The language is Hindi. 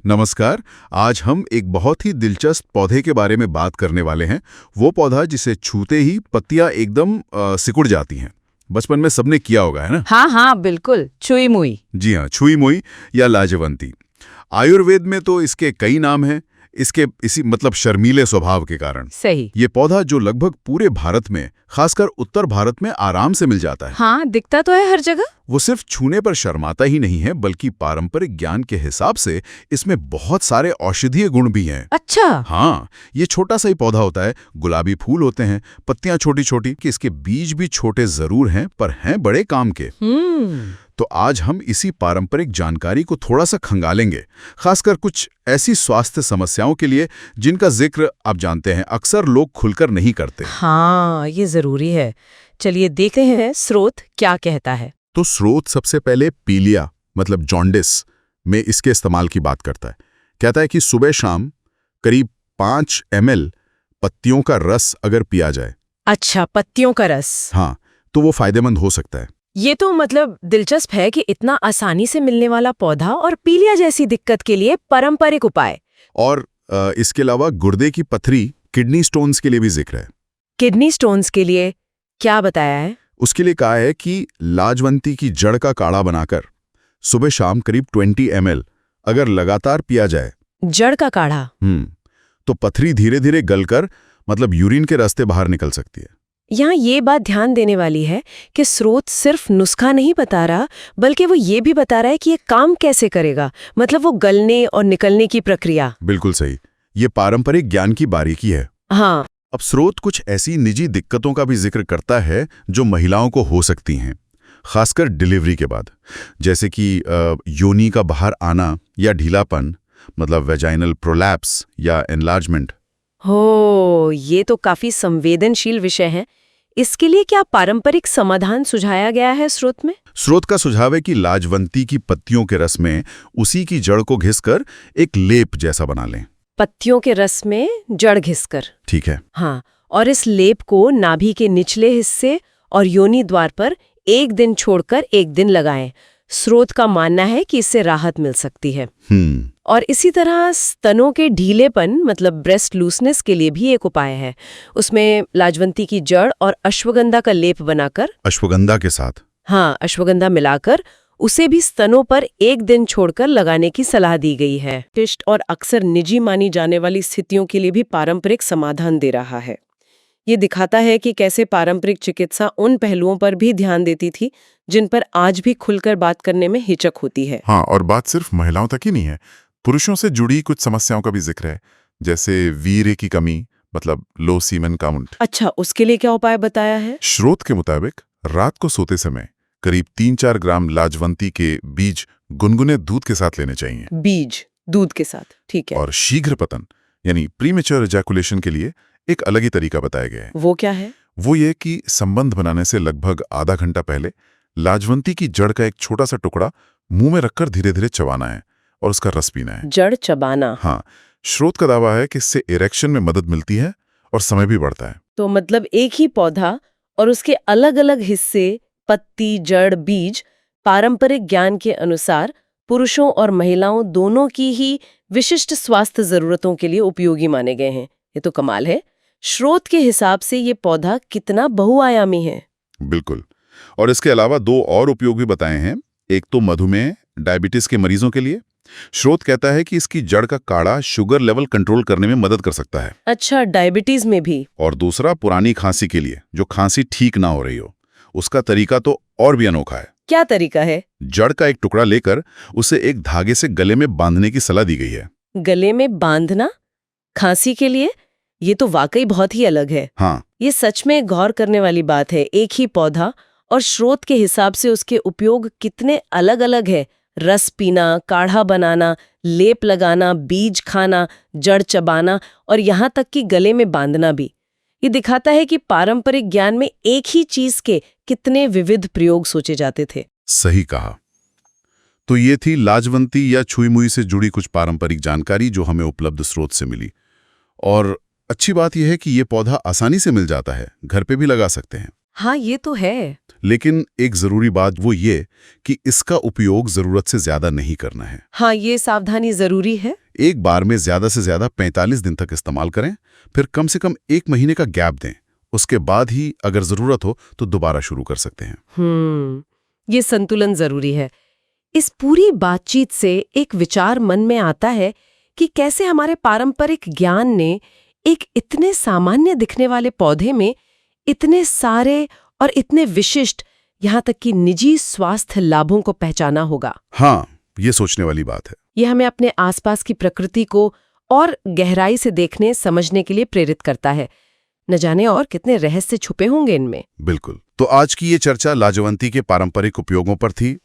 नमस्कार। आज हम एक बहुत ही दिलचस्प पौधे के बारे में बात करने वाले हैं। वो पौधा जिसे छूते ही पत्तियां एकदम सिकुड़ जाती हैं। बचपन में सबने किया होगा, है ना? हाँ हाँ बिल्कुल, छुई मुई। जी हाँ, छुई मुई या लाजवंती। आयुर्वेद में तो इसके कई नाम हैं, इसके इसी मतलब शर्मीले स्वभाव के कारण। सही। ये पौधा जो लगभग पूरे भारत में, खासकर उत्तर भारत में आराम से मिल जाता है। हाँ, दिखता तो है हर जगह। वो सिर्फ छूने पर शर्माता ही नहीं है, बल्कि पारंपरिक ज्ञान के हिसाब से इसमें बहुत सारे औषधीय गुण भी हैं। अच्छा। हाँ, ये छोटा सा ही पौधा होता है, गुलाबी फूल होते हैं, पत्तियां छोटी छोटी, कि इसके बीज भी छोटे जरूर हैं पर हैं बड़े काम के। तो आज हम इसी पारंपरिक जानकारी को थोड़ा सा खंगालेंगे, खासकर कुछ ऐसी स्वास्थ्य समस्याओं के लिए जिनका जिक्र आप जानते हैं अक्सर लोग खुलकर नहीं करते। हाँ, ये जरूरी है। चलिए देखते हैं स्रोत क्या कहता है। तो स्रोत सबसे पहले पीलिया मतलब जॉन्डिस में इसके इस्तेमाल की बात करता है। कहता है कि सुबह शाम करीब 5 ml पत्तियों का रस अगर पिया जाए। अच्छा, पत्तियों का रस। हाँ, तो वो फायदेमंद हो सकता है। ये तो मतलब दिलचस्प है कि इतना आसानी से मिलने वाला पौधा और पीलिया जैसी दिक्कत के लिए पारंपरिक उपाय। और इसके अलावा गुर्दे की पथरी, किडनी स्टोन्स के लिए भी जिक्र है। किडनी स्टोन्स के लिए क्या बताया है? उसके लिए कहा है कि लाजवंती की जड़ का काढ़ा बनाकर सुबह शाम करीब 20 ml अगर लगातार पिया जाए। जड़ का काढ़ा? तो पथरी धीरे धीरे गलकर मतलब यूरिन के रास्ते बाहर निकल सकती है। यहाँ ये बात ध्यान देने वाली है कि स्रोत सिर्फ नुस्खा नहीं बता रहा, बल्कि वो ये भी बता रहा है कि ये काम कैसे करेगा, मतलब वो गलने और निकलने की प्रक्रिया। बिल्कुल सही, ये पारंपरिक ज्ञान की बारीकी है। हाँ। अब स्रोत कुछ ऐसी निजी दिक्कतों का भी जिक्र करता है जो महिलाओं को हो सकती हैं, खासकर डिलीवरी के बाद, जैसे कि योनि का बाहर आना या ढीलापन, मतलब वेजाइनल प्रोलैप्स या एनलार्जमेंट। हो, ये तो काफी संवेदनशील विषय है। इसके लिए क्या पारंपरिक समाधान सुझाया गया है स्रोत में? स्रोत का सुझाव है कि लाजवंती की पत्तियों के रस में उसी की जड़ को घिसकर एक लेप जैसा बना लें। पत्तियों के रस में जड़ घिसकर? ठीक है। हाँ, और इस लेप को नाभि के निचले हिस्से और योनि द्वार पर एक दिन छोड़कर एक दिन लगाएं। स्रोत का मानना है कि इससे राहत मिल सकती है। और इसी तरह स्तनों के ढीलेपन मतलब ब्रेस्ट लूसनेस के लिए भी एक उपाय है। उसमें लाजवंती की जड़ और अश्वगंधा का लेप बनाकर, अश्वगंधा के साथ? हाँ, अश्वगंधा मिलाकर उसे भी स्तनों पर एक दिन छोड़कर लगाने की सलाह दी गई है। टिस्ट और अक्सर निजी मानी जाने वाली स्थितियों के लिए भी पारंपरिक समाधान दे रहा है। ये दिखाता है कि कैसे पारंपरिक चिकित्सा उन पहलुओं पर भी ध्यान देती थी जिन पर आज भी खुलकर बात करने में हिचक होती है। हाँ, और बात सिर्फ महिलाओं तक ही नहीं है, पुरुषों से जुड़ी कुछ समस्याओं का भी जिक्र है, जैसे वीर्य की कमी मतलब लो सीमेन काउंट। अच्छा, उसके लिए क्या उपाय बताया है? स्रोत के मुताबिक रात को सोते समय करीब 3-4 ग्राम लाजवंती के बीज गुनगुने दूध के साथ लेने चाहिए। बीज दूध के साथ, ठीक है। और शीघ्र पतन यानी प्रीमेच्योर इजैकुलेशन के लिए एक अलग ही तरीका बताया गया है। वो क्या है? वो ये कि संबंध बनाने से लगभग आधा घंटा पहले लाजवंती की जड़ का एक छोटा सा टुकड़ा मुंह में रखकर धीरे धीरे चबाना है और उसका रस पीना है। जड़ चबाना? हाँ, स्रोत का दावा है कि इससे इरेक्शन में मदद मिलती है और समय भी बढ़ता है। तो मतलब एक ही पौधा और उसके अलग अलग हिस्से, पत्ती, जड़, बीज, पारंपरिक ज्ञान के अनुसार पुरुषों और महिलाओं दोनों की ही विशिष्ट स्वास्थ्य जरूरतों के लिए उपयोगी माने गए हैं। ये तो कमाल है। स्रोत के हिसाब से ये पौधा कितना बहुआयामी है। बिल्कुल। और इसके अलावा 2 और उपयोग भी बताए हैं। एक तो मधुमेह, डायबिटीज के मरीजों के लिए। स्रोत कहता है कि इसकी जड़ का काढ़ा शुगर लेवल कंट्रोल करने में मदद कर सकता है। अच्छा, डायबिटीज में भी? और दूसरा पुरानी खांसी के लिए, जो खांसी ठीक ना हो रही हो। उसका तरीका तो और भी अनोखा है। क्या तरीका है? जड़ का एक टुकड़ा लेकर उसे एक धागे से गले में बांधने की सलाह दी गई है। गले में बांधना खांसी के लिए? ये तो वाकई बहुत ही अलग है। हाँ, ये सच में गौर करने वाली बात है। एक ही पौधा और स्रोत के हिसाब से उसके उपयोग कितने अलग अलग है। रस पीना, काढ़ा बनाना, लेप लगाना, बीज खाना, जड़ चबाना और यहाँ तक कि गले में बांधना भी। ये दिखाता है कि पारंपरिक ज्ञान में एक ही चीज के कितने विविध प्रयोग सोचे जाते थे। सही कहा। तो ये थी लाजवंती या छुई मुई से जुड़ी कुछ पारंपरिक जानकारी जो हमें उपलब्ध स्रोत से मिली। और अच्छी बात यह है कि ये पौधा आसानी से मिल जाता है, घर पे भी लगा सकते हैं। हाँ, ये तो है। लेकिन एक जरूरी बात वो ये कि इसका उपयोग जरूरत से ज्यादा नहीं करना है। हाँ, ये सावधानी जरूरी है। एक बार में ज्यादा से ज्यादा 45 दिन तक इस्तेमाल करें, फिर कम से कम 1 महीने का गैप दें। उसके बाद ही अगर जरूरत हो तो दोबारा शुरू कर सकते हैं। ये संतुलन जरूरी है। इस पूरी बातचीत से एक विचार मन में आता है कि कैसे हमारे पारंपरिक ज्ञान ने एक इतने सामान्य दिखने वाले पौधे में इतने सारे और इतने विशिष्ट, यहाँ तक कि निजी स्वास्थ्य लाभों को पहचाना होगा। हाँ, ये सोचने वाली बात है। यह हमें अपने आसपास की प्रकृति को और गहराई से देखने समझने के लिए प्रेरित करता है। न जाने और कितने रहस्य छुपे होंगे इनमें। बिल्कुल। तो आज की ये चर्चा लाजवंती के पारंपरिक उपयोगों पर थी,